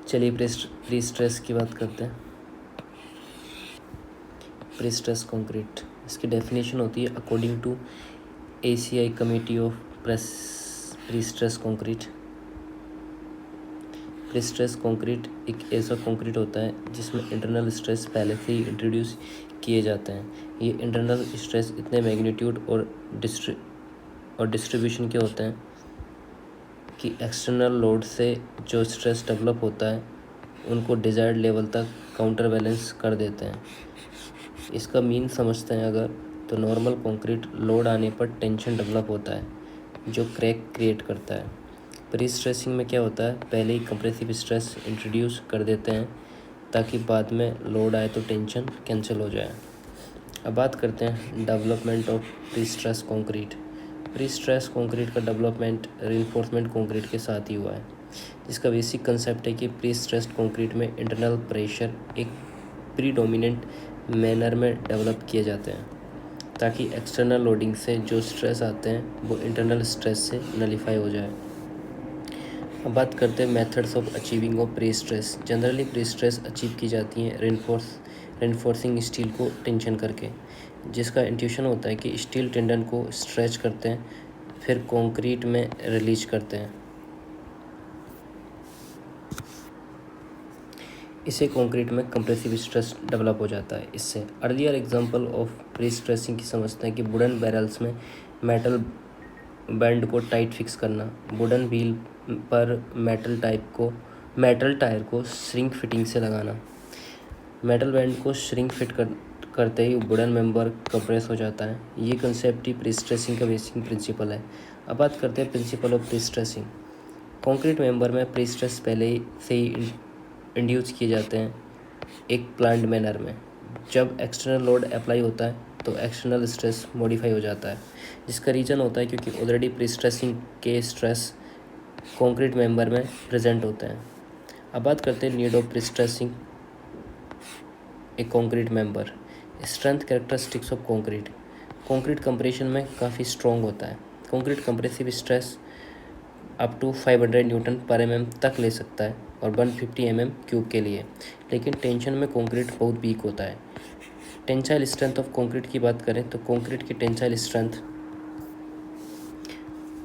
चलिए pre stress की बात करते हैं। प्री स्ट्रेस कंक्रीट, इसकी डेफिनेशन होती है according to ACI committee of prestress concrete. Prestress concrete एक ऐसा कंक्रीट होता है जिसमें इंटरनल स्ट्रेस पहले से ही इंट्रोड्यूस किए जाते हैं। ये इंटरनल स्ट्रेस इतने मैग्नीट्यूड और डिस्ट्रीब्यूशन के होते हैं कि एक्सटर्नल लोड से जो स्ट्रेस डेवलप होता है उनको डिज़ायर्ड लेवल तक काउंटर बैलेंस कर देते हैं। इसका मीन समझते हैं अगर, तो नॉर्मल कंक्रीट लोड आने पर टेंशन डेवलप होता है जो क्रैक क्रिएट करता है। प्री स्ट्रेसिंग में क्या होता है, पहले ही कंप्रेसिव स्ट्रेस इंट्रोड्यूस कर देते हैं ताकि बाद में लोड आए तो टेंशन कैंसिल हो जाए। अब बात करते हैं development of prestress concrete. Prestress concrete का डेवलपमेंट रिइंफोर्समेंट कंक्रीट के साथ ही हुआ है, जिसका बेसिक कंसेप्ट है कि प्री स्ट्रेस्ड कंक्रीट में इंटरनल प्रेशर एक प्रीडोमिनेंट मैनर में डेवलप किए जाते हैं ताकि एक्सटर्नल लोडिंग से जो स्ट्रेस आते हैं वो इंटरनल स्ट्रेस से नलीफाई हो जाए। अब बात करते हैं methods of achieving of pre stress. Generally pre stress achieve की जाती हैं रेनफोर्सिंग स्टील को टेंशन करके, जिसका इंट्यूशन होता है कि स्टील टेंडन को स्ट्रेच करते हैं फिर कंक्रीट में रिलीज करते हैं। इससे कंक्रीट में कंप्रेसिव स्ट्रेस डेवलप हो जाता है। इससे earlier example of prestressing की समझते हैं कि वुडन बैरल्स में मेटल बैंड को टाइट फिक्स करना, वुडन व्हील पर मेटल टायर को श्रिंक फिटिंग से लगाना। मेटल बैंड को श्रिंक फिट करते ही वुडन मेंबर कंप्रेस हो जाता है। ये कंसेप्ट ही प्री स्ट्रेसिंग का बेसिक प्रिंसिपल है। अब बात करते हैं principle of pre stressing. Concrete member में प्री स्ट्रेस पहले से ही इंड्यूस किए जाते हैं एक प्लान्ड मैनर में। जब एक्सटर्नल लोड अप्लाई होता है तो एक्सटर्नल स्ट्रेस मॉडिफाई हो जाता है, जिसका रीज़न होता है क्योंकि ऑलरेडी प्री स्ट्रेसिंग के स्ट्रेस कंक्रीट मेंबर में प्रेजेंट होते हैं। अब बात करते हैं need of prestressing a concrete member. Strength characteristics of concrete. Concrete compression में काफ़ी स्ट्रॉन्ग होता है। Concrete compressive stress up to 500 newton per mm तक ले सकता है और 150 mm³ के लिए, लेकिन टेंशन में कंक्रीट बहुत वीक होता है। टेंसाइल स्ट्रेंथ ऑफ कंक्रीट की बात करें तो कंक्रीट की tensile strength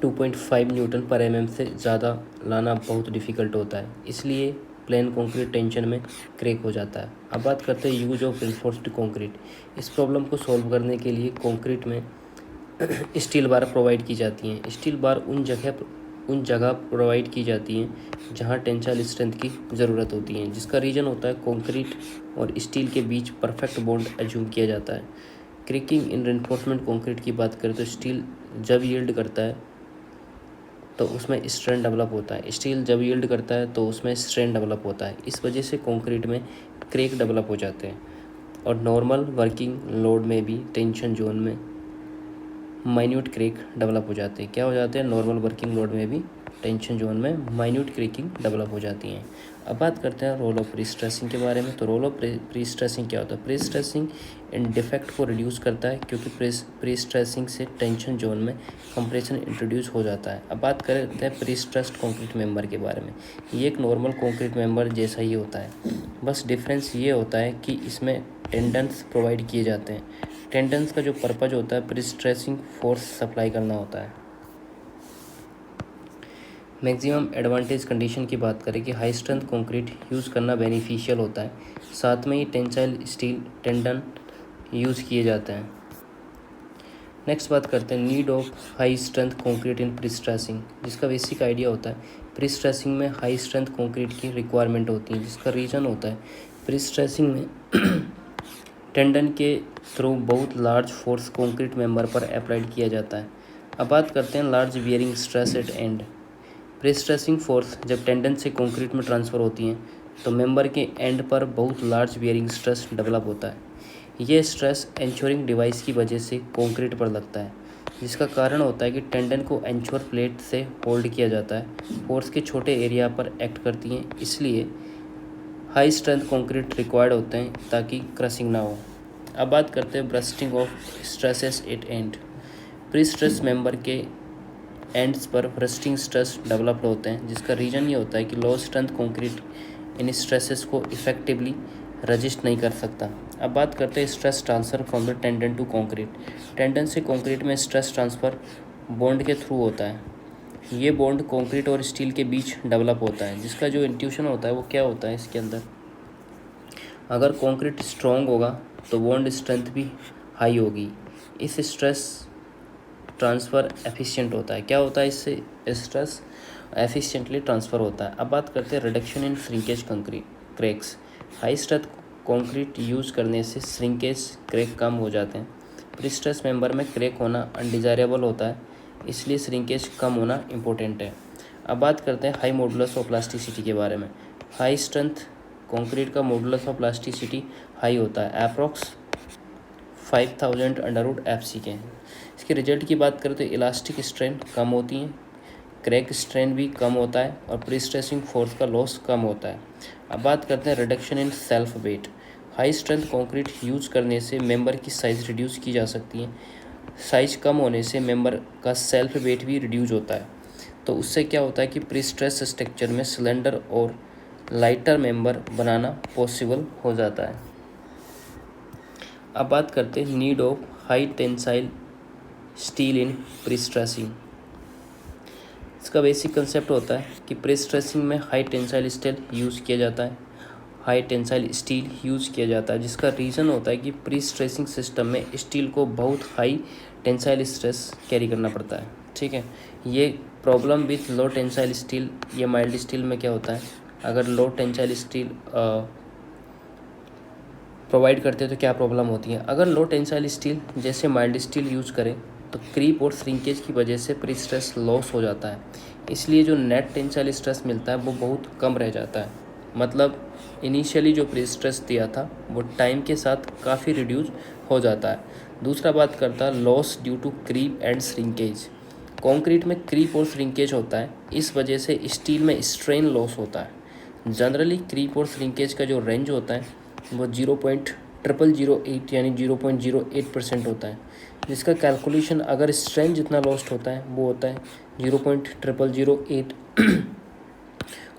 2.5 Newton per mm से ज़्यादा लाना बहुत डिफ़िकल्ट होता है, इसलिए प्लेन कंक्रीट टेंशन में क्रैक हो जाता है। अब बात करते हैं यूज ऑफ रिइंफोर्स्ड कंक्रीट। इस प्रॉब्लम को सॉल्व करने के लिए कंक्रीट में स्टील बार प्रोवाइड की जाती हैं। स्टील बार उन जगह प्रोवाइड की जाती हैं जहां टेंसाइल स्ट्रेंथ की ज़रूरत होती है, जिसका रीज़न होता है कंक्रीट और स्टील के बीच परफेक्ट बॉन्ड एज्यूम किया जाता है। क्रैकिंग इन रिइंफोर्समेंट कंक्रीट की बात करें तो स्टील जब यील्ड करता है तो उसमें स्ट्रेन डेवलप होता है। स्टील जब यील्ड करता है तो उसमें स्ट्रेन डेवलप होता है। इस वजह से कंक्रीट में क्रैक डेवलप हो जाते हैं और नॉर्मल वर्किंग लोड में भी टेंशन जोन में माइन्यूट क्रैक डेवलप हो जाते हैं। क्या हो जाते हैं, नॉर्मल वर्किंग लोड में भी टेंशन जोन में माइन्यूट क्रैकिंग डेवलप हो जाती हैं। अब बात करते हैं रोल ऑफ प्री स्ट्रेसिंग के बारे में। तो रोल ऑफ प्री स्ट्रेसिंग क्या होता है। प्री स्ट्रेसिंग इन डिफेक्ट को रिड्यूस करता है क्योंकि प्री स्ट्रेसिंग से टेंशन जोन में कंप्रेशन इंट्रोड्यूस हो जाता है। अब बात करते हैं प्री स्ट्रेस्ड कंक्रीट मेंबर के बारे में। ये एक नॉर्मल कंक्रीट मेंबर जैसा ही होता है, बस डिफरेंस ये होता है कि इसमें टेंडन्स प्रोवाइड किए जाते हैं। टेंडन्स का जो पर्पज होता है प्री स्ट्रेसिंग फोर्स सप्लाई करना होता है। मैक्सिमम एडवांटेज कंडीशन की बात करें कि हाई स्ट्रेंथ कंक्रीट यूज़ करना बेनिफिशियल होता है, साथ में ही टेंसाइल स्टील टेंडन यूज़ किए जाते हैं। नेक्स्ट बात करते हैं need of high strength concrete in pre stressing, जिसका बेसिक आइडिया होता है प्री स्ट्रेसिंग में हाई स्ट्रेंथ कंक्रीट की रिक्वायरमेंट होती है, जिसका रीज़न होता है प्री स्ट्रेसिंग में टेंडन के थ्रू बहुत लार्ज फोर्स कंक्रीट मेंबर पर अप्लाइड किया जाता है। अब बात करते हैं large bearing stress eight end. Pre stressing force जब टेंडन से कंक्रीट में ट्रांसफ़र होती हैं तो मेंबर के एंड पर बहुत लार्ज बियरिंग स्ट्रेस डेवलप होता है। ये स्ट्रेस एंचोरिंग डिवाइस की वजह से कंक्रीट पर लगता है, जिसका कारण होता है कि टेंडन को एंचोर प्लेट से होल्ड किया जाता है, फोर्स के छोटे एरिया पर एक्ट करती हैं, इसलिए हाई स्ट्रेंथ कंक्रीट रिक्वायर्ड होते हैं ताकि क्रशिंग ना हो। अब बात करते हैं bursting of stresses at end. Prestress member के एंड्स पर ब्रस्टिंग स्ट्रेस डेवलप्ड होते हैं, जिसका रीज़न ये होता है कि लो स्ट्रेंथ कंक्रीट इन स्ट्रेसेस को इफ़ेक्टिवली रजिस्ट नहीं कर सकता। अब बात करते हैं stress transfer from the tendon to concrete. Tendon से कंक्रीट में स्ट्रेस ट्रांसफ़र बॉन्ड के थ्रू होता है। ये बॉन्ड कंक्रीट और स्टील के बीच डेवलप होता है, जिसका जो इंट्यूशन होता है वो क्या होता है इसके अंदर, अगर कंक्रीट स्ट्रॉन्ग होगा तो बॉन्ड स्ट्रेंथ भी हाई होगी। इस स्ट्रेस ट्रांसफ़र एफिशिएंट होता है। क्या होता है इससे, स्ट्रेस एफिशिएंटली ट्रांसफ़र होता है। अब बात करते हैं reduction in shrinkage concrete cracks. High strength concrete use करने से श्रिंकेज क्रैक कम हो जाते हैं। प्रीस्ट्रेस मेंबर में क्रैक होना अनडिज़ायरेबल होता है, इसलिए श्रिंकेज कम होना इम्पोर्टेंट है। अब बात करते हैं हाई मॉडुलस ऑफ प्लास्टिसिटी के बारे में। हाई स्ट्रेंथ कंक्रीट का मॉडुलस ऑफ प्लास्टिसिटी हाई होता है, अप्रॉक्स 5000 के। इसके रिजल्ट की बात करें तो इलास्टिक स्ट्रेन कम होती हैं, क्रैक स्ट्रेन भी कम होता है और प्रीस्ट्रेसिंग फोर्स का लॉस कम होता है। अब बात करते हैं reduction in self weight. High strength concrete use करने से मेंबर की साइज़ रिड्यूस की जा सकती है। साइज कम होने से मेंबर का सेल्फ वेट भी रिड्यूस होता है, तो उससे क्या होता है कि प्रीस्ट्रेस स्ट्रक्चर में सिलेंडर और लाइटर मेंबर बनाना पॉसिबल हो जाता है। अब बात करते हैं need of high tensile steel in prestressing. इसका बेसिक कंसेप्ट होता है कि प्रीस्ट्रेसिंग में हाई टेंसाइल स्टील यूज़ किया जाता है, हाई टेंसाइल स्टील यूज़ किया जाता है, जिसका रीज़न होता है कि प्रीस्ट्रेसिंग सिस्टम में स्टील को बहुत हाई टेंसाइल स्ट्रेस कैरी करना पड़ता है। ठीक है, ये problem with low tensile steel, ये माइल्ड स्टील में क्या होता है, अगर लो टेंसाइल स्टील प्रोवाइड करते हैं तो क्या प्रॉब्लम होती है। अगर लो टेंसाइल स्टील जैसे माइल्ड स्टील यूज़ करें तो क्रीप और श्रिंकेज की वजह से प्री स्ट्रेस लॉस हो जाता है, इसलिए जो नेट टेंसाइल स्ट्रेस मिलता है वो बहुत कम रह जाता है। मतलब इनिशियली जो प्री स्ट्रेस दिया था वो टाइम के साथ काफ़ी रिड्यूस हो जाता है। दूसरा बात करता है loss due to creep and shrinkage. Concrete में क्रीप और श्रिंकेज होता है, इस वजह से स्टील में स्ट्रेन लॉस होता है। जनरली क्रीप और श्रिंकेज का जो रेंज होता है वो 0.0008 यानी 0.08% होता है, जिसका कैलकुलेशन अगर स्ट्रेन जितना लॉस्ट होता है वो होता है 0.0008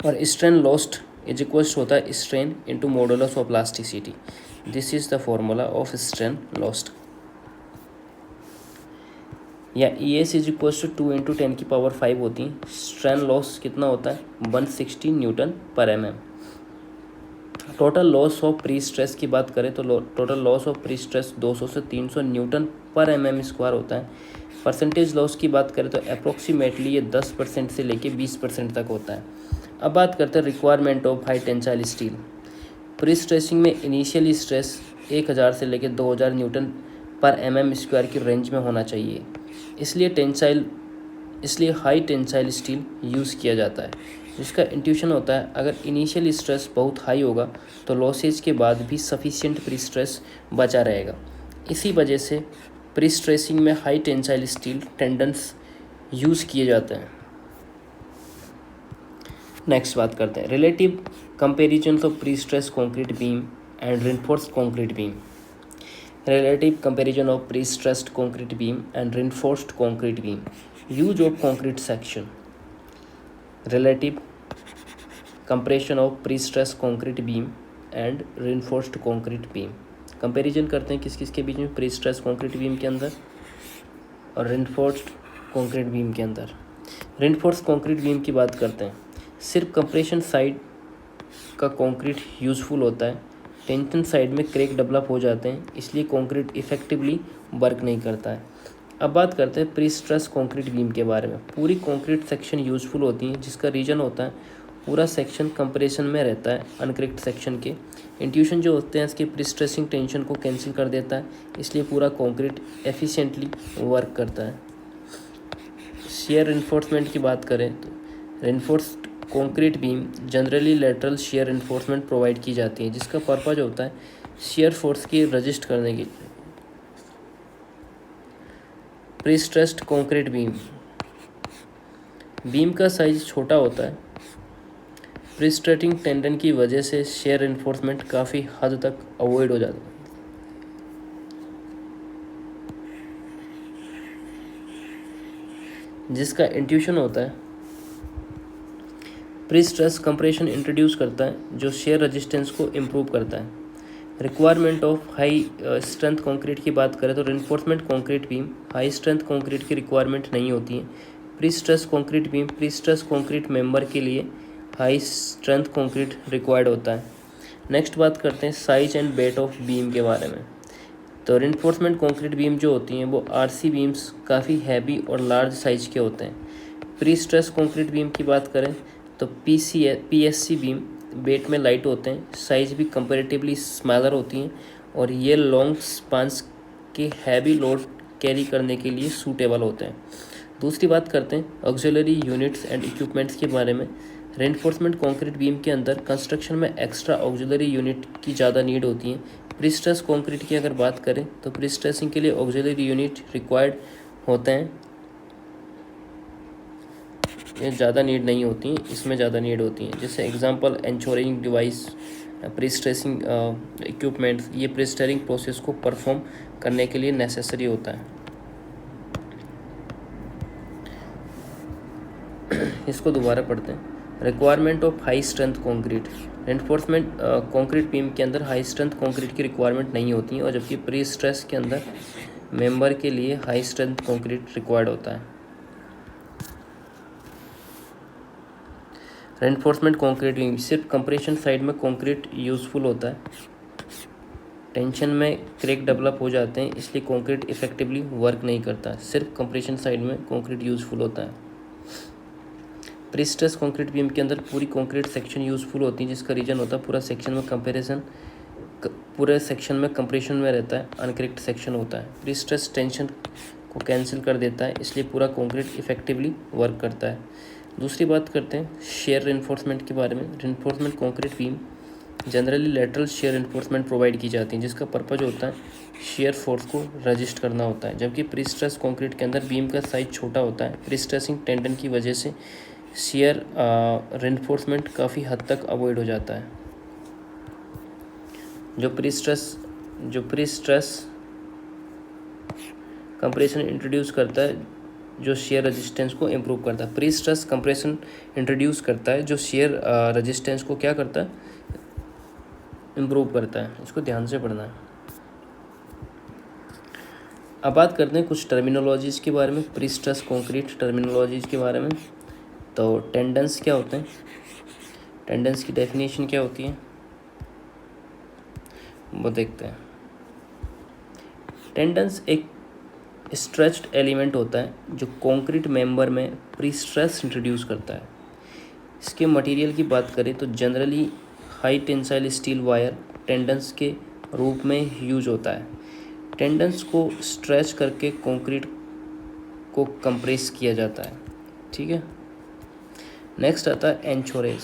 और स्ट्रेन लॉस्ट इज इक्वल्स होता है strain into modulus of plasticity. This is the formula of strain lost, या E S is equals to 2 × 10⁵ होती है। स्ट्रेन लॉस कितना होता है 160 newton per M. Total loss of prestress की बात करें तो total loss of prestress 200 से 300 न्यूटन पर mm² होता है। परसेंटेज लॉस की बात करें तो अप्रोक्सीमेटली ये 10% से लेके 20% तक होता है। अब बात करते हैं requirement of high tensile steel. Pre stressing में इनिशियली स्ट्रेस 1000 से लेके 2000 न्यूटन पर mm² की रेंज में होना चाहिए, इसलिए हाई टेंसाइल स्टील यूज़ किया जाता है, जिसका इंट्यूशन होता है अगर इनिशियल स्ट्रेस बहुत हाई होगा तो लॉसेज के बाद भी सफिशिएंट प्री स्ट्रेस बचा रहेगा। इसी वजह से प्री स्ट्रेसिंग में high tensile steel tendons use किए जाते हैं। नेक्स्ट बात करते हैं relative comparison of prestress concrete beam and reinforced concrete beam. Relative comparison of pre-stressed concrete beam and reinforced concrete beam. Use of concrete section. Relative comparison of pre-stressed concrete beam and reinforced concrete beam. Comparison करते हैं किस किस के बीच में, pre stress concrete beam के अंदर और reinforced concrete beam के अंदर। रेनफोर्स्ड कॉन्क्रीट बीम की बात करते हैं, सिर्फ कंप्रेशन साइड का कॉन्क्रीट यूज़फुल होता है, टेंशन साइड में क्रैक डेवलप हो जाते हैं, इसलिए कंक्रीट इफेक्टिवली वर्क नहीं करता है। अब बात करते हैं प्री स्ट्रेस कंक्रीट बीम के बारे में। पूरी कंक्रीट सेक्शन यूज़फुल होती हैं, जिसका रीज़न होता है पूरा सेक्शन कंप्रेशन में रहता है अनक्रैक्ड सेक्शन के। इंट्यूशन जो होते हैं इसके प्री स्ट्रेसिंग टेंशन को कैंसिल कर देता है, इसलिए पूरा कंक्रीट एफिशिएंटली वर्क करता है। शियर रेनफोर्समेंट की बात करें तो reinforced concrete beam generally lateral shear reinforcement provide की जाती है, जिसका पर्पज होता है शियर फोर्स की रजिस्ट करने की। प्री स्ट्रेस्ड कंक्रीट बीम का साइज छोटा होता है, प्रीस्ट्रेटिंग टेंडन की वजह से शियर रेनफोर्समेंट काफ़ी हद तक अवॉइड हो जाता है। जिसका इंट्यूशन होता है प्री स्ट्रेस कंप्रेशन इंट्रोड्यूस करता है जो शेयर रेजिस्टेंस को इम्प्रूव करता है। Requirement of high strength concrete की बात करें तो reinforcement concrete beam high strength concrete की रिक्वायरमेंट नहीं होती है। Pre stress concrete beam pre stress concrete member के लिए हाई स्ट्रेंथ कंक्रीट रिक्वायर्ड होता है। नेक्स्ट बात करते हैं size and weight of beam के बारे में। तो रेनफोर्समेंट कंक्रीट बीम जो होती हैं वो आरसी बीम्स काफ़ी हैवी और लार्ज साइज के होते हैं। प्री स्ट्रेस कंक्रीट बीम की बात करें तो पीएससी बीम वेट में लाइट होते हैं, साइज भी कंपैरेटिवली स्मॉलर होती हैं और ये लॉन्ग स्पान्स के हैवी लोड कैरी करने के लिए सूटेबल होते हैं। दूसरी बात करते हैं ऑक्सिलरी यूनिट्स एंड इक्विपमेंट्स के बारे में। रेनफोर्समेंट कंक्रीट बीम के अंदर कंस्ट्रक्शन में एक्स्ट्रा ऑक्सिलरी यूनिट की ज़्यादा नीड होती है। प्री स्ट्रेस कंक्रीट की अगर बात करें तो प्री स्ट्रेसिंग के लिए ऑक्सिलरी यूनिट रिक्वायर्ड होते हैं, ये ज़्यादा नीड नहीं होती हैं, इसमें ज़्यादा नीड होती हैं। जैसे example ensuring device, pre stressing equipments, ये प्री स्ट्रेसिंग प्रोसेस को परफॉर्म करने के लिए नेसेसरी होता है। इसको दोबारा पढ़ते हैं। Requirement of high strength concrete. Reinforcement concrete beam के अंदर हाई स्ट्रेंथ कंक्रीट की रिक्वायरमेंट नहीं होती है और जबकि प्री स्ट्रेस के अंदर मेंबर के लिए हाई स्ट्रेंथ कंक्रीट रिक्वायर्ड होता है। रेनफोर्समेंट कंक्रीट बीम सिर्फ कंप्रेशन साइड में कंक्रीट यूज़फुल होता है, टेंशन में क्रैक डेवलप हो जाते हैं इसलिए कंक्रीट इफेक्टिवली वर्क नहीं करता, सिर्फ कंप्रेशन साइड में कंक्रीट यूज़फुल होता है। प्री स्ट्रेस कंक्रीट बीम के अंदर पूरी कंक्रीट सेक्शन यूज़फुल होती है जिसका रीजन होता है पूरे सेक्शन में कंप्रेशन में रहता है, अनक्रैक्ड सेक्शन होता है। प्री स्ट्रेस टेंशन को कैंसिल कर देता है इसलिए पूरा कंक्रीट इफेक्टिवली वर्क करता है। दूसरी बात करते हैं शेयर रेनफोर्समेंट के बारे में। Reinforcement concrete beam generally lateral share reinforcement provide की जाती है जिसका पर्पज होता है शेयर फोर्स को रजिस्ट करना होता है, जबकि प्री स्ट्रेस कंक्रीट के अंदर बीम का साइज छोटा होता है। प्री स्ट्रेसिंग टेंडन की वजह से शेयर रेनफोर्समेंट काफ़ी हद तक अवॉइड हो जाता है। जो प्री स्ट्रेस कंप्रेशन इंट्रोड्यूस करता है जो शेयर रेजिस्टेंस को इम्प्रूव करता है। प्री स्ट्रेस कंप्रेशन इंट्रोड्यूस करता है जो शेयर रेजिस्टेंस को क्या करता है, इम्प्रूव करता है। इसको ध्यान से पढ़ना है। अब बात करते हैं कुछ टर्मिनोलॉजीज़ के बारे में, प्री स्ट्रेस कंक्रीट टर्मिनोलॉजीज़ के बारे में। तो टेंडेंस क्या होते हैं, टेंडेंस की डेफिनेशन क्या होती है वो देखते हैं। टेंडेंस एक स्ट्रेच्ड एलिमेंट होता है जो कंक्रीट मेंबर में प्री स्ट्रेस इंट्रोड्यूस करता है। इसके मटेरियल की बात करें तो generally high tensile steel wire tendons के रूप में यूज होता है। टेंडेंस को स्ट्रेच करके कंक्रीट को कंप्रेस किया जाता है, ठीक है। नेक्स्ट आता है एंचोरेज।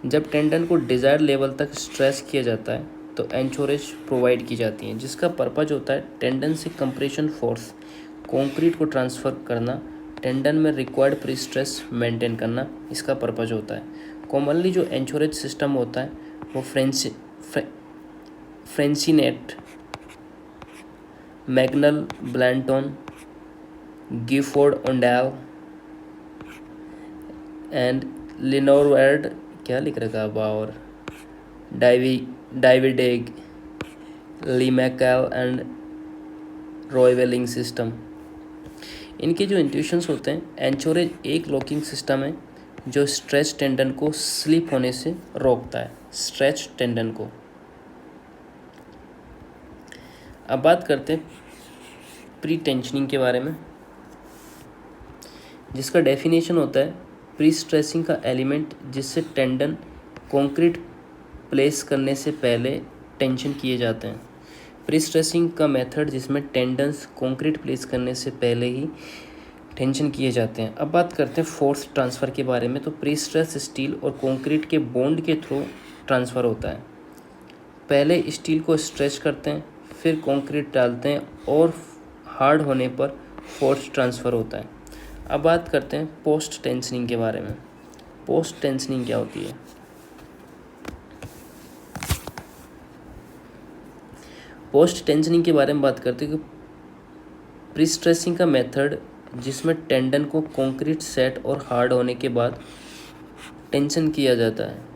जब टेंडन को डिज़ायर्ड लेवल तक स्ट्रेच किया जाता है तो एंचोरेज प्रोवाइड की जाती है जिसका पर्पज होता है टेंडन से कंप्रेशन फोर्स कंक्रीट को ट्रांसफ़र करना, टेंडन में रिक्वायर्ड प्री स्ट्रेस मेंटेन करना, इसका पर्पज होता है। कॉमनली जो एंचोरेज सिस्टम होता है वो फ्रेंसिनेट, मैग्नल ब्लैंटन, गिफोर्ड ओंडाल एंड लिनोरवर्ड, क्या लिख रखा है और डाइविडेग, लीमैकल एंड रॉयवेलिंग सिस्टम, इनके जो इंट्यूशंस होते हैं। एंचोरेज एक लॉकिंग सिस्टम है जो स्ट्रेच टेंडन को स्लिप होने से रोकता है, स्ट्रेच टेंडन को। अब बात करते हैं प्री टेंशनिंग के बारे में जिसका डेफिनेशन होता है प्री स्ट्रेसिंग का एलिमेंट जिससे टेंडन कंक्रीट प्लेस करने से पहले टेंशन किए जाते हैं। प्री स्ट्रेसिंग का मेथड जिसमें टेंडन्स कंक्रीट प्लेस करने से पहले ही टेंशन किए जाते हैं। अब बात करते हैं फोर्स ट्रांसफ़र के बारे में। तो प्री स्ट्रेस स्टील और कंक्रीट के बॉन्ड के थ्रू ट्रांसफ़र होता है। पहले स्टील को स्ट्रेच करते हैं, फिर कंक्रीट डालते हैं और हार्ड होने पर फोर्स ट्रांसफ़र होता है। अब बात करते हैं पोस्ट टेंशनिंग के बारे में। पोस्ट टेंशनिंग क्या होती है? पोस्ट टेंशनिंग के बारे में बात करते हैं कि प्री स्ट्रेसिंग का मेथड जिसमें टेंडन को कंक्रीट सेट और हार्ड होने के बाद टेंशन किया जाता है।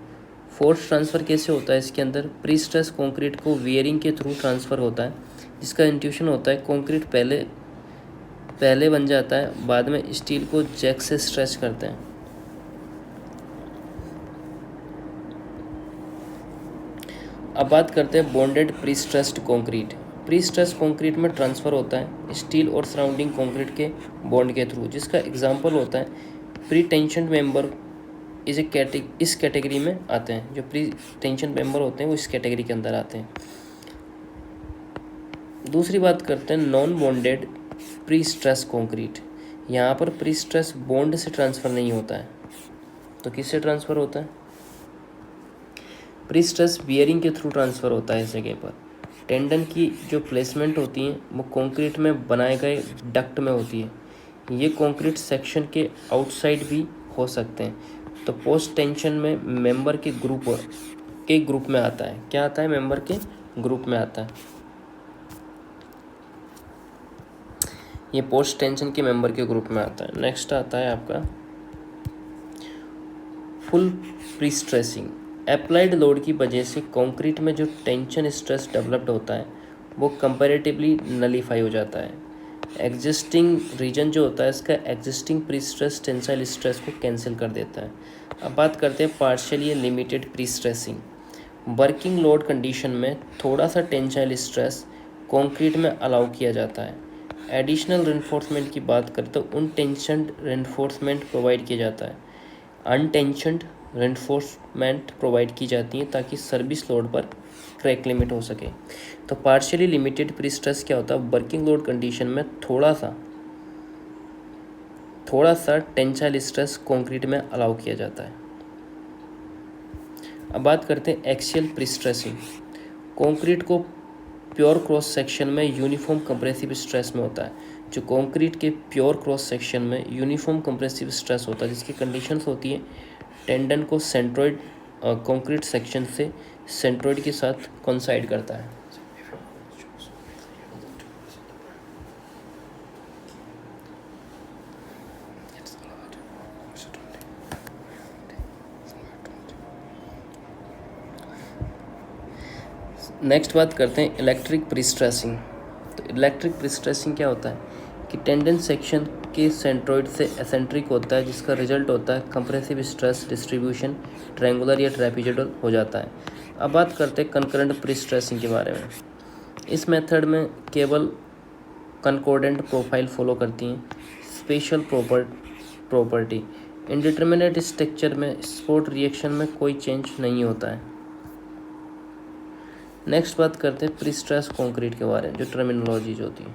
फोर्स ट्रांसफ़र कैसे होता है इसके अंदर? प्री स्ट्रेस कंक्रीट को वियरिंग के थ्रू ट्रांसफ़र होता है, जिसका इंट्यूशन होता है कंक्रीट पहले बन जाता है, बाद में स्टील को जैक से स्ट्रेच करते हैं। अब बात करते हैं bonded pre stressed concrete. Prestress concrete में ट्रांसफ़र होता है स्टील और सराउंडिंग कंक्रीट के बॉन्ड के थ्रू, जिसका एग्जांपल होता है प्री टेंशन मेंबर। इस कैटेगरी में आते हैं, जो प्री टेंशन मेंबर होते हैं वो इस कैटेगरी के अंदर आते हैं। दूसरी बात करते हैं non bonded pre stress concrete. यहाँ पर प्री स्ट्रेस बॉन्ड से ट्रांसफ़र नहीं होता है, तो किससे ट्रांसफ़र होता है? प्री स्ट्रेस बियरिंग के थ्रू ट्रांसफ़र होता है। इस जगह पर टेंडन की जो प्लेसमेंट होती है वो कंक्रीट में बनाए गए डक्ट में होती है। ये कंक्रीट सेक्शन के आउटसाइड भी हो सकते हैं। तो पोस्ट टेंशन में मेंबर के ग्रुप में आता है। क्या आता है? मेंबर के ग्रुप में आता है। ये पोस्ट टेंशन के मेंबर के ग्रुप में आता है। नेक्स्ट आता है आपका full pre stressing. Applied load की वजह से कंक्रीट में जो टेंशन स्ट्रेस डेवलप्ड होता है वो कंपैरेटिवली नलीफाई हो जाता है। एग्जिस्टिंग रीजन जो होता है इसका existing pre stress tensile stress को कैंसिल कर देता है। अब बात करते हैं partially limited pre stressing. Working load condition में थोड़ा सा टेंसाइल स्ट्रेस कंक्रीट में अलाउ किया जाता है। एडिशनल रेनफोर्समेंट की बात करें तो अनटेंशन्ड रेनफोर्समेंट प्रोवाइड किया जाता है। अनटेंशन्ड रेनफोर्समेंट प्रोवाइड की जाती है ताकि सर्विस लोड पर क्रैक लिमिट हो सके। तो पार्शियली लिमिटेड प्री स्ट्रेस क्या होता है? वर्किंग लोड कंडीशन में थोड़ा सा टेंसाइल स्ट्रेस कंक्रीट में अलाउ किया जाता है। अब बात करते हैं एक्सियल प्री स्ट्रेसिंग। कंक्रीट को प्योर क्रॉस सेक्शन में यूनिफॉर्म कंप्रेसिव स्ट्रेस में होता है। जो कंक्रीट के प्योर क्रॉस सेक्शन में यूनिफॉर्म कंप्रेसिव स्ट्रेस होता है, जिसकी कंडीशंस होती है टेंडन को सेंट्रोइड कंक्रीट सेक्शन से सेंट्रोइड के साथ कोइंसाइड करता है। नेक्स्ट बात करते हैं इलेक्ट्रिक प्री स्ट्रेसिंग। तो इलेक्ट्रिक प्री स्ट्रेसिंग क्या होता है कि टेंडन सेक्शन के सेंट्रोइड से एसेंट्रिक होता है, जिसका रिजल्ट होता है कंप्रेसिव स्ट्रेस डिस्ट्रीब्यूशन ट्रायंगुलर या ट्रेपेजोइडल हो जाता है। अब बात करते हैं कंकरेंट प्री स्ट्रेसिंग के बारे में। इस मेथड में केवल कंकॉर्डेंट प्रोफाइल फॉलो करती हैं। स्पेशल प्रॉपर्टी इंडिटरमिनेट स्ट्रक्चर में स्पॉट रिएक्शन में कोई चेंज नहीं होता है। नेक्स्ट बात करते हैं प्री स्ट्रेस कंक्रीट के बारे में, जो टर्मिनोलॉजीज होती है।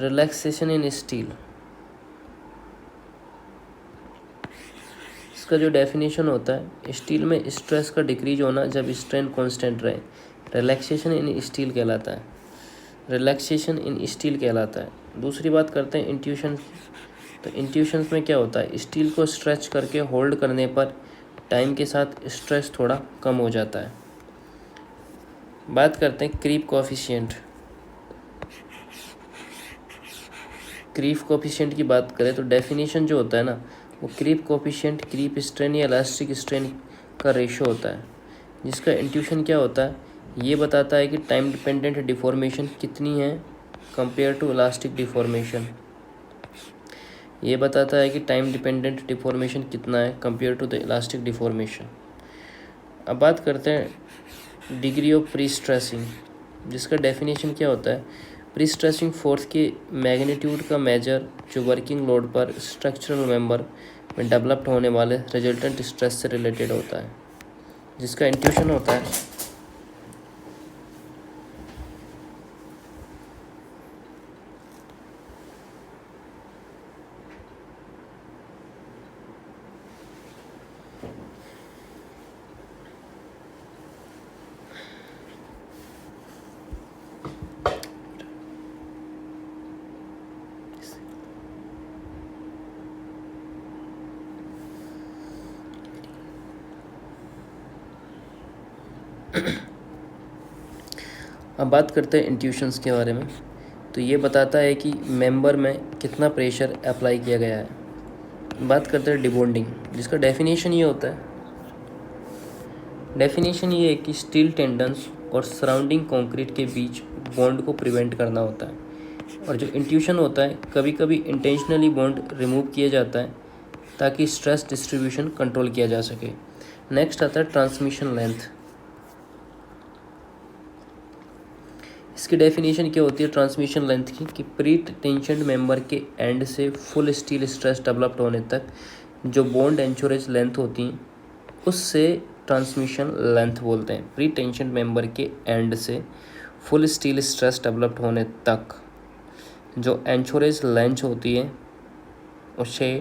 रिलैक्सेशन इन स्टील, इसका जो डेफिनेशन होता है स्टील में स्ट्रेस का डिक्रीज होना जब स्ट्रेन कांस्टेंट रहे, रिलैक्सेशन इन स्टील कहलाता है। दूसरी बात करते हैं इंट्यूशन। तो इंट्यूशंस में क्या होता है? स्टील को स्ट्रेच करके होल्ड करने पर टाइम के साथ स्ट्रेस थोड़ा कम हो जाता है। बात करते हैं क्रीप कोफिशिएंट की बात करें तो डेफिनेशन जो होता है ना, वो क्रीप कोफिशिएंट क्रीप स्ट्रेन या इलास्टिक स्ट्रेन का रेशो होता है, जिसका इंट्यूशन क्या होता है? ये बताता है कि टाइम डिपेंडेंट डिफॉर्मेशन कितनी है कंपेयर टू इलास्टिक डिफॉर्मेशन। कितना है compare to the elastic deformation. अब बात करते हैं डिग्री ऑफ प्री स्ट्रेसिंग, जिसका डेफिनेशन क्या होता है? प्री स्ट्रेसिंग फोर्स के मैग्नीट्यूड का मेजर जो वर्किंग लोड पर स्ट्रक्चरल मेंबर में डेवलप्ड होने वाले रिजल्टेंट स्ट्रेस से रिलेटेड होता है, जिसका इंट्यूशन होता है अब बात करते हैं इंट्यूशंस के बारे में। तो ये बताता है कि मेंबर में कितना प्रेशर अप्लाई किया गया है। बात करते हैं डिबॉन्डिंग, जिसका डेफिनेशन ये होता है, डेफिनेशन ये है कि स्टील टेंडन्स और सराउंडिंग कंक्रीट के बीच बॉन्ड को प्रिवेंट करना होता है। और जो इंट्यूशन होता है, कभी कभी इंटेंशनली बॉन्ड रिमूव किया जाता है ताकि स्ट्रेस डिस्ट्रीब्यूशन कंट्रोल किया जा सके। नेक्स्ट आता है ट्रांसमिशन लेंथ। इसकी डेफिनेशन क्या होती है ट्रांसमिशन लेंथ की, कि प्री टेंशन मेंबर के एंड से फुल स्टील स्ट्रेस डेवलप्ड होने तक जो बॉन्ड एंचोरेज लेंथ होती हैं उससे ट्रांसमिशन लेंथ बोलते हैं। प्री टेंशन मेंबर के एंड से फुल स्टील स्ट्रेस डेवलप्ड होने तक जो एंचोरेज लेंथ होती है उसे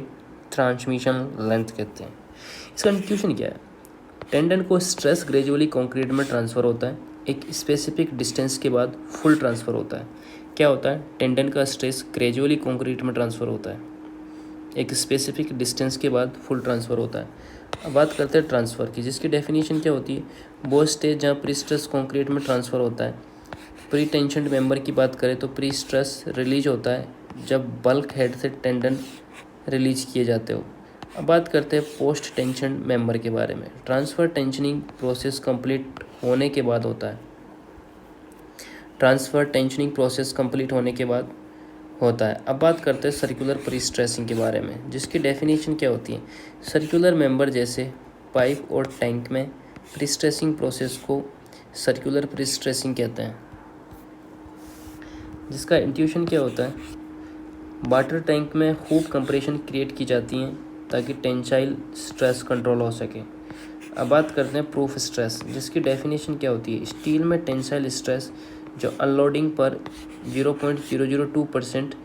ट्रांसमिशन लेंथ कहते हैं। इसका इंट्यूशन क्या है, टेंडन को स्ट्रेस ग्रेजुअली कंक्रीट में ट्रांसफ़र होता है, एक स्पेसिफिक डिस्टेंस के बाद फुल ट्रांसफ़र होता है। क्या होता है, टेंडन का स्ट्रेस ग्रेजुअली कंक्रीट में ट्रांसफ़र होता है, एक स्पेसिफिक डिस्टेंस के बाद फुल ट्रांसफ़र होता है। अब बात करते हैं ट्रांसफ़र की, जिसकी डेफिनेशन क्या होती है, वो स्टेज जहाँ प्री स्ट्रेस कंक्रीट में ट्रांसफ़र होता है। प्री टेंशन मेंबर की बात करें तो प्री स्ट्रेस रिलीज होता है जब बल्क हेड से टेंडन रिलीज किए जाते हो। अब बात करते हैं पोस्ट टेंशन मेंबर के बारे में। ट्रांसफ़र टेंशनिंग प्रोसेस कंप्लीट होने के बाद होता है, ट्रांसफ़र टेंशनिंग प्रोसेस कंप्लीट होने के बाद होता है। अब बात करते हैं सर्कुलर प्री स्ट्रेसिंग के बारे में, जिसकी डेफिनेशन क्या होती है, सर्कुलर मेंबर जैसे पाइप और टैंक में प्री स्ट्रेसिंग प्रोसेस को सर्कुलर प्री स्ट्रेसिंग कहते हैं। जिसका इंट्यूशन क्या होता है, वाटर टैंक में खूब कंप्रेशन क्रिएट की जाती हैं ताकि टेंसाइल स्ट्रेस कंट्रोल हो सके। अब बात करते हैं प्रूफ स्ट्रेस, जिसकी डेफिनेशन क्या होती है, स्टील में टेंसाइल स्ट्रेस जो अनलोडिंग पर 0.002%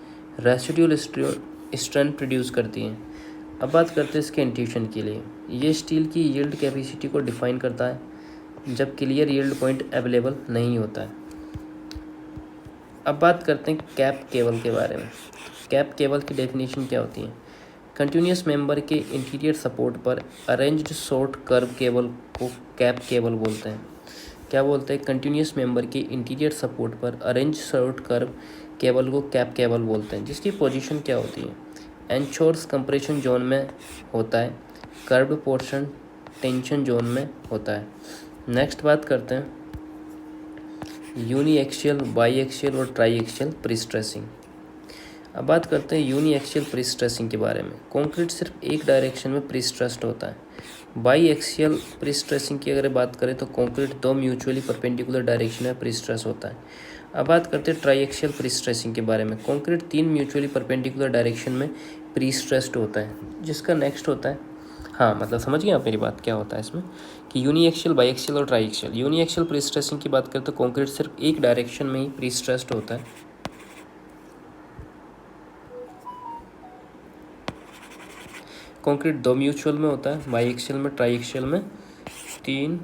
रेसिड्यूल स्ट्रेंथ प्रोड्यूस करती हैं। अब बात करते हैं इसके इंट्यूशन के लिए, ये स्टील की यील्ड कैपेसिटी को डिफाइन करता है जब क्लियर यील्ड पॉइंट अवेलेबल नहीं होता है। अब बात करते हैं कैप केबल के बारे में। कैप केबल की डेफिनेशन क्या होती है, कंटिन्यूस मेंबर के इंटीरियर सपोर्ट पर अरेंज्ड शॉर्ट कर्व केबल को कैप केबल बोलते हैं। क्या बोलते हैं, कंटिन्यूस मेंबर के इंटीरियर सपोर्ट पर अरेंज शॉर्ट कर्व केबल को कैप केबल बोलते हैं। जिसकी पोजीशन क्या होती है, एंचोर्स कंप्रेशन जोन में होता है, कर्व्ड पोर्शन टेंशन जोन में होता है। नेक्स्ट बात करते हैं यूनी एक्सियल, बाई एक्सियल और ट्राई एक्सियल प्री स्ट्रेसिंग। अब बात करते हैं यूनी एक्सियल प्री स्ट्रेसिंग के बारे में। कंक्रीट सिर्फ एक डायरेक्शन में प्री स्ट्रेस्ड होता है। बाई एक्सियल प्री स्ट्रेसिंग की अगर बात करें तो कंक्रीट दो म्यूचुअली परपेंडिकुलर डायरेक्शन में प्री स्ट्रेस होता है। अब बात करते हैं ट्राई एक्सियल प्री स्ट्रेसिंग के बारे में। कंक्रीट तीन म्यूचुअली परपेंडिकुलर डायरेक्शन में प्री स्ट्रेस्ड होता है। जिसका नेक्स्ट होता है, हाँ मतलब समझ गए आप मेरी बात, क्या होता है इसमें कि यूनी एक्सियल, बाई एक्सियल और triaxial. Uniaxial prestressing की बात करें तो कंक्रीट सिर्फ एक डायरेक्शन में ही प्री स्ट्रेस्ड होता है। कंक्रीट दो म्यूचुअल में होता है, बाई एक्सियल में, ट्राई एक्सियल में 3,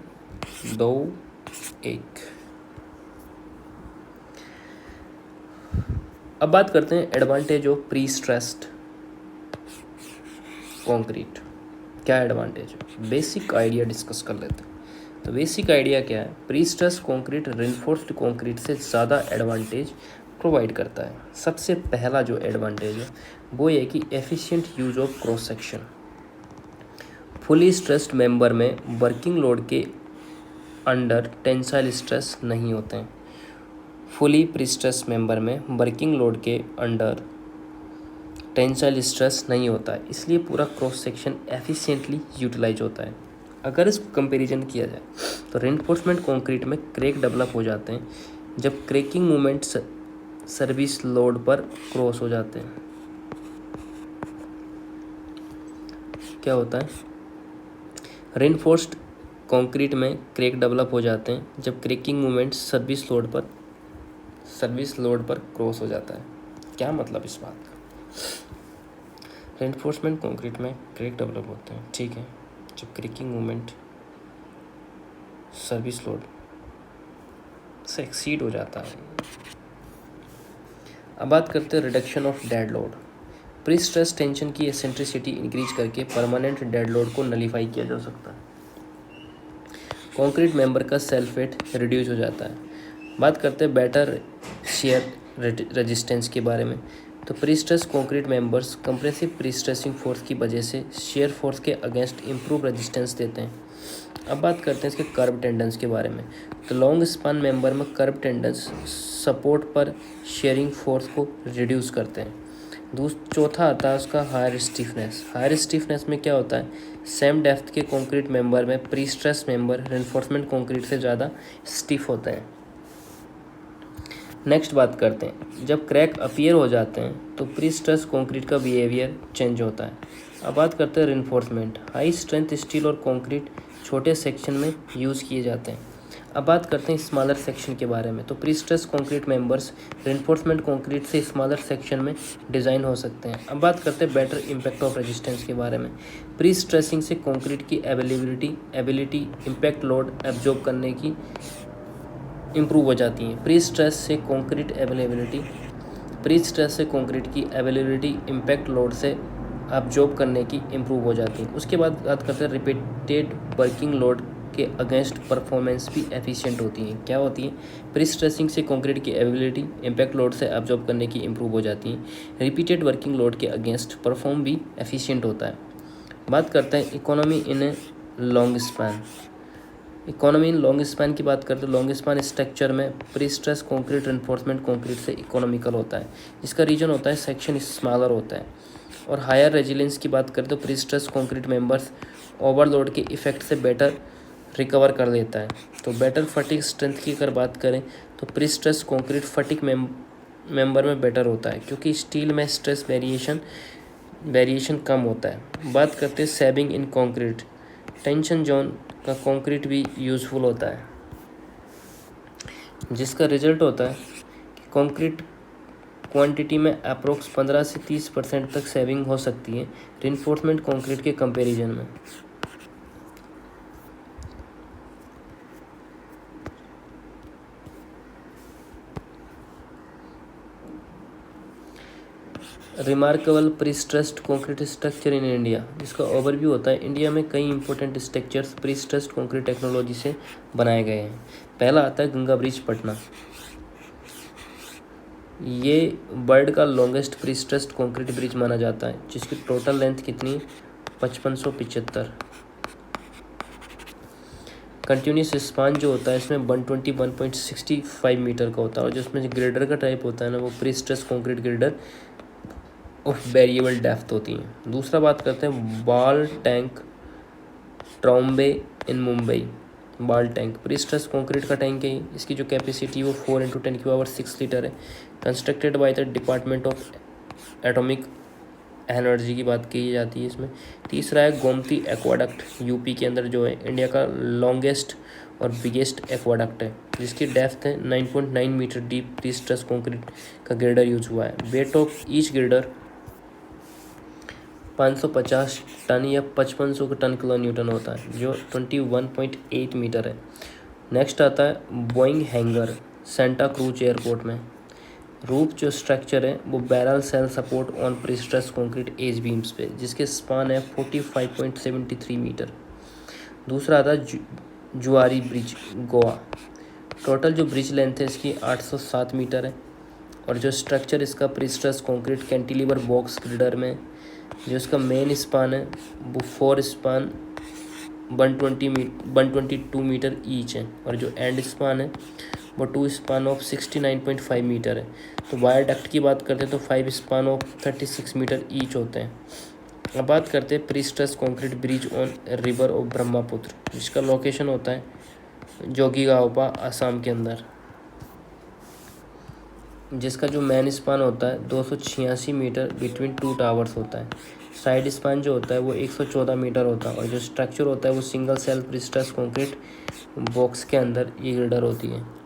2, 1। अब बात करते हैं advantage of pre stressed concrete. क्या एडवांटेज है, बेसिक आइडिया डिस्कस कर लेते हैं। तो बेसिक आइडिया क्या है, pre stressed concrete reinforced concrete से ज़्यादा एडवांटेज प्रोवाइड करता है। सबसे पहला जो एडवांटेज है वो ये कि efficient use of cross section. Fully stressed member में वर्किंग लोड के अंडर टेंसाइल स्ट्रेस नहीं होते हैं। फुली प्रीस्ट्रेस्ड मेंबर में वर्किंग लोड के अंडर टेंसाइल स्ट्रेस नहीं होता है, इसलिए पूरा क्रॉस सेक्शन एफिशिएंटली यूटिलाइज होता है। अगर इस कंपैरिजन किया जाए तो रिइंफोर्समेंट कंक्रीट में क्रैक डेवलप हो जाते हैं जब क्रैकिंग मूवमेंट सर्विस लोड पर क्रॉस हो जाते हैं। क्या होता है, रिइंफोर्स्ड कंक्रीट में क्रैक डेवलप हो जाते हैं जब क्रैकिंग मूवमेंट सर्विस लोड पर क्रॉस हो जाता है। क्या मतलब इस बात का, रिइंफोर्समेंट कंक्रीट में क्रैक डेवलप होते हैं, ठीक है, जब क्रैकिंग मूवमेंट सर्विस लोड से एक्सीड हो जाता है। अब बात करते हैं reduction of dead load. Pre stress tension की एसेंट्रिसिटी इंक्रीज करके परमानेंट डेड लोड को नलीफाई किया जा सकता है। कंक्रीट मेंबर का सेल्फ वेट रिड्यूस हो जाता है। बात करते हैं बेटर शियर रेजिस्टेंस के बारे में। तो prestress concrete members compressive prestressing force की वजह से शेयर फोर्स के अगेंस्ट इम्प्रूव रेजिस्टेंस देते हैं। अब बात करते हैं इसके कर्व टेंडेंस के बारे में। तो लॉन्ग स्पान मेंबर में कर्व टेंडेंस सपोर्ट पर शेयरिंग फोर्स को रिड्यूस करते हैं। चौथा आता है उसका हायर स्टिफनेस। हायर स्टिफनेस में क्या होता है, सेम डेप्थ के कंक्रीट मेंबर में प्रीस्ट्रेस मेंबर रेनफोर्समेंट कंक्रीट से ज़्यादा स्टिफ होते हैं। नेक्स्ट बात करते हैं, जब क्रैक अपीयर हो जाते हैं तो प्रीस्ट्रेस कंक्रीट का बिहेवियर चेंज होता है। अब बात करते हैं रेनफोर्समेंट। हाई स्ट्रेंथ स्टील और कंक्रीट छोटे सेक्शन में यूज़ किए जाते हैं। अब बात करते हैं स्मॉलर सेक्शन के बारे में। तो prestress concrete members reinforcement concrete से स्मॉलर सेक्शन में डिज़ाइन हो सकते हैं। अब बात करते हैं बेटर इम्पैक्ट ऑफ रेजिस्टेंस के बारे में। प्रीस्ट्रेसिंग से कंक्रीट की एबिलिटी इम्पैक्ट लोड एब्जॉर्ब करने की इम्प्रूव हो जाती है। प्रीस्ट्रेस से कंक्रीट की अवेलेबिलिटी इम्पैक्ट लोड से एब्जॉर्ब करने की इम्प्रूव हो जाती है। उसके बाद बात करते हैं रिपीटेड वर्किंग लोड के अगेंस्ट परफॉर्मेंस भी एफिशिएंट होती हैं। क्या होती है, प्रीस्ट्रेसिंग से कंक्रीट की एबिलिटी इम्पैक्ट लोड से एब्जॉर्ब करने की इम्प्रूव हो जाती है। रिपीटेड वर्किंग लोड के अगेंस्ट परफॉर्म भी एफिशिएंट होता है। बात करते हैं economy in a long span. Economy in long span की बात करते हैं। लॉन्ग स्पैन स्ट्रक्चर में प्रीस्ट्रेस कंक्रीट रेनफोर्समेंट कंक्रीट से इकोनॉमिकल होता है। इसका रीजन होता है सेक्शन स्मॉलर होता है। और हायर रेजिलेंस की बात करें तो प्रीस्ट्रेस कंक्रीट मेंबर्स ओवरलोड के इफेक्ट से बेटर रिकवर कर लेता है। तो बेटर फटिग स्ट्रेंथ की अगर बात करें तो प्रीस्ट्रेस कंक्रीट फटिग मेंबर में बेटर होता है, क्योंकि स्टील में स्ट्रेस वेरिएशन कम होता है। बात करते हैं सैबिंग इन कंक्रीट। टेंशन जोन का कंक्रीट भी यूज़फुल होता है, जिसका रिजल्ट होता है कि कंक्रीट क्वांटिटी में अप्रोक्स 15 से 30% तक सेविंग हो सकती है रिइंफोर्समेंट कंक्रीट के कंपैरिजन में। Remarkable prestressed concrete structure in India, जिसका ओवरव्यू होता है। इंडिया में कई important structures prestressed concrete technology से बनाए गए हैं। पहला आता है गंगा ब्रिज पटना। ये वर्ल्ड का लॉन्गेस्ट प्रीस्ट्रेस्ड कंक्रीट ब्रिज माना जाता है, जिसकी टोटल लेंथ कितनी 5575। कंटिन्यूस स्पान जो होता है इसमें 121.65 मीटर का होता है, और जिसमें ग्रेडर का टाइप होता है ना, वो prestressed concrete grader of variable depth होती हैं। दूसरा बात करते हैं बाल टैंक ट्रॉम्बे इन मुंबई। बाल टैंक प्रीस्ट्रेस कंक्रीट का टैंक है। इसकी जो कैपेसिटी वो 4x10⁶ लीटर है। Constructed by the department of atomic energy की बात की जाती है इसमें। तीसरा है गोमती एक्वाडक्ट, यूपी के अंदर जो है इंडिया का लॉन्गेस्ट और बिगेस्ट एक्वाडक्ट है, जिसकी डेप्थ है 9.9 मीटर डीप। प्रीस्ट्रेस कंक्रीट का ग्रेडर यूज हुआ है। Weight of each girder 550 ton या 5500 टन किलो न्यूटन होता है, जो 21.8 मीटर है। नेक्स्ट आता है Boeing hangar Santa Cruz airport में। रूफ जो स्ट्रक्चर है वो barrel shell support on prestress concrete edge beams पे, जिसके स्पान है 45.73 मीटर। दूसरा आता है जुआरी ब्रिज गोवा। टोटल जो ब्रिज लेंथ है इसकी 807 मीटर है, और जो स्ट्रक्चर इसका prestress concrete cantilever box girder में, जो इसका मेन स्पान है वो 4 स्पान 122 मीटर ईच है, और जो एंड स्पान है वो 2 स्पान ऑफ 69.5 मीटर है। तो वायर डक्ट की बात करते हैं तो 5 स्पान ऑफ 36 मीटर ईच होते हैं। अब बात करते हैं prestress concrete bridge on river of Brahmaputra, जिसका लोकेशन होता है जोगीघाओपा आसाम के अंदर, जिसका जो मेन स्पान होता है 286 मीटर बिटवीन 2 टावर्स होता है। साइड स्पान जो होता है वो 114 मीटर होता है, और जो स्ट्रक्चर होता है वो single cell prestress concrete box के अंदर ये ग्रेडर होती है।